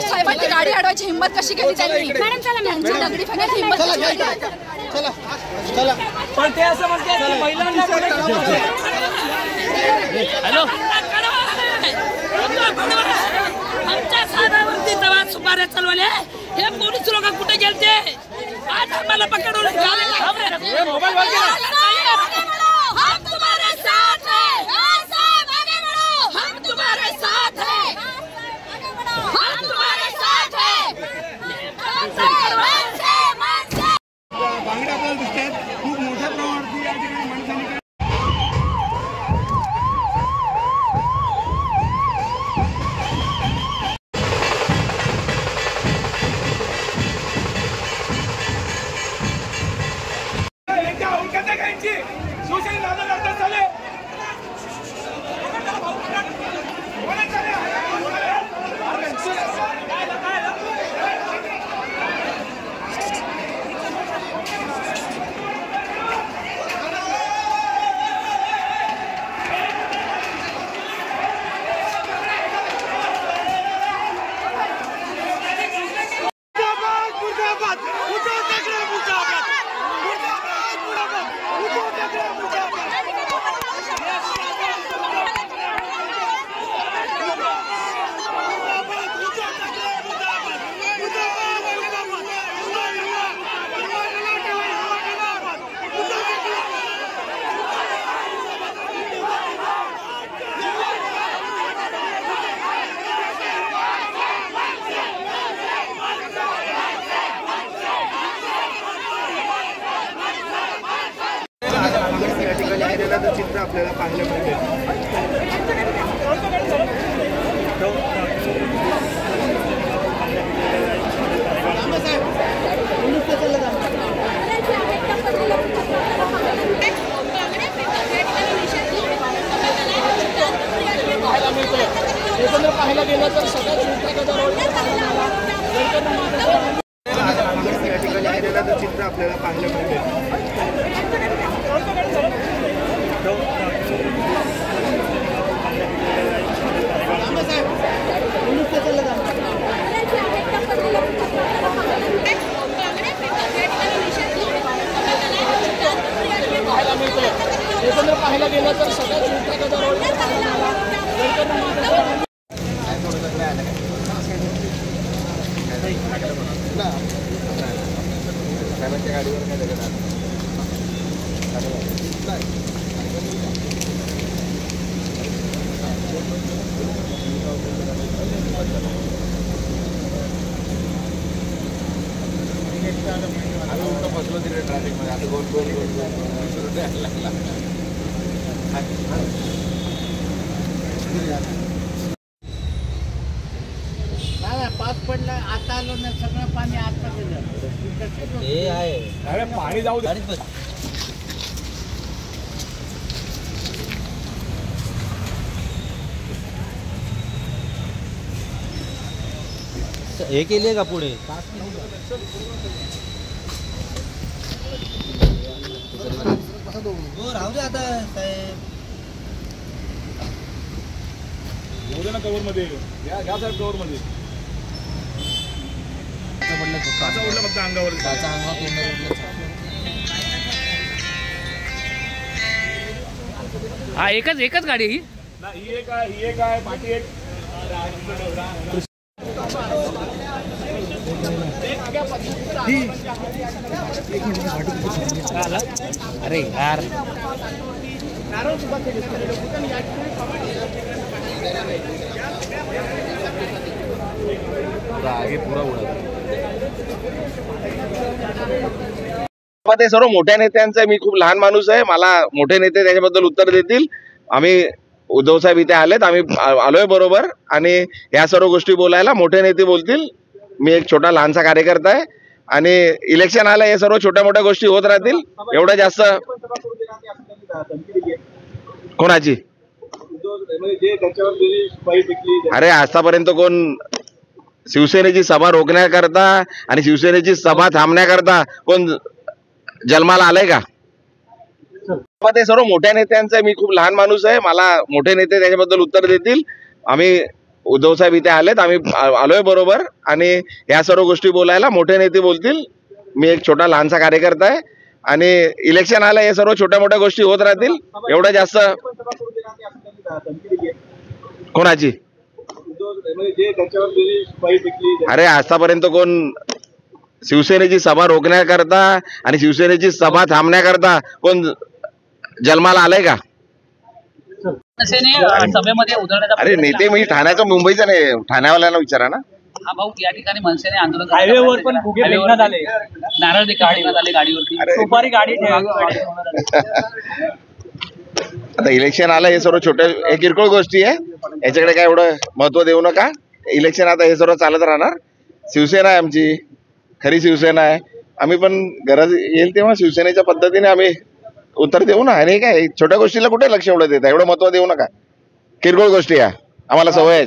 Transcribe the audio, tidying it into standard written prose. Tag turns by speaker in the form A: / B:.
A: साहेबांनी गाडी अडवायची हिंमत कशी केली त्यांनी? त्यांची दगडी फेकायची हिंमत कशी केली?
B: पण ते असं म्हणतात महिलांना हॅलो आमच्या साहेबांवरती दवा सुपाऱ्या चालवल्या हे पोलीस लोक कुठे गेलते? आज आम्हाला पकडून मोबाईल
C: बांगड्या आपल्याला दिसतात खूप मोठ्या प्रमाणात या ठिकाणी माणसांनी चित्र आपल्याला पाहायला मिळते.
B: पाहायला गेलं तर सगळ्यात
C: चित्र आपल्याला पाहायला मिळते.
B: पाहायला गेलं तर सगळ्यात
C: गाडीवर काय दगड बसलो तिकडे ट्रॅफिक मध्ये आता गोल गोल गोल लागला.
D: पाऊस पडला आता आलो ना सगळं पाणी आतमध्ये
B: हे आहे
C: पाणी जाऊ दे.
E: हे केली का पुढे राहू दे आता साहेब
C: येऊ दे ना कव्हर मध्ये घ्या साहेब कव्हर मध्ये काचा उडला फक्त अंगावर
B: हा एकच गाडी ही
C: ही एक आहे पाठी एक
B: अरे यार
E: आगे पूरा उडा
F: ते सर्व मोठ्या नेत्यांचं मी खूप लहान माणूस आहे मला मोठे नेते त्याच्याबद्दल उत्तर देतील आम्ही उद्धव साहेब इथे आलेत आम्ही आलोय बरोबर आणि या सर्व गोष्टी बोलायला मोठे नेते बोलतील मी एक छोटा लहानसा कार्यकर्ता आहे आणि इलेक्शन आलं हे सर्व छोट्या मोठ्या गोष्टी होत राहतील एवढं जास्त कोणाची अरे आतापर्यंत कोण शिवसेनेची सभा रोखण्याकरता आणि शिवसेनेची सभा थांबण्याकरता कोण जन्माला आलंय का ते सर्व मोठ्या नेत्यांचं मी खूप लहान माणूस आहे मला मोठे नेते त्याच्याबद्दल उत्तर देतील आम्ही उद्धव साहेब इथे आलेत आम्ही आलोय बरोबर आणि या सर्व गोष्टी बोलायला मोठे नेते बोलतील मी एक छोटा लहानसा कार्यकर्ता आहे आणि इलेक्शन आलं हे सर्व छोट्या मोठ्या गोष्टी होत राहतील एवढं जास्त कोणाची अरे आतापर्यंत कोण शिवसेनेची सभा रोखण्याकरता आणि शिवसेनेची सभा थांबण्याकरता कोण जन्माला आलंय का
B: सभेमध्ये उधळण्याचा
F: अरे नेते मी ठाण्याचा मुंबईचा नाही ठाण्यावाल्यांना विचारा ना
B: हा भाऊ या ठिकाणी मनसेने आंदोलन हायवेवर पण फुगे फेकण्यात आले नारळ काढण्यात आले गाडीवरती सुपारी गाडी
F: आता इलेक्शन आलं हे सर्व छोटे हे किरकोळ गोष्टी आहे याच्याकडे काय एवढं महत्व देऊ नका इलेक्शन आता हे सर्व चालत राहणार शिवसेना आहे आमची खरी शिवसेना आहे आम्ही पण गरज येईल तेव्हा शिवसेनेच्या पद्धतीने आम्ही उत्तर देऊ ना आणि काय छोट्या गोष्टीला कुठे लक्ष एवढं देता एवढं महत्व देऊ नका किरकोळ गोष्टी आहे आम्हाला सवय आहे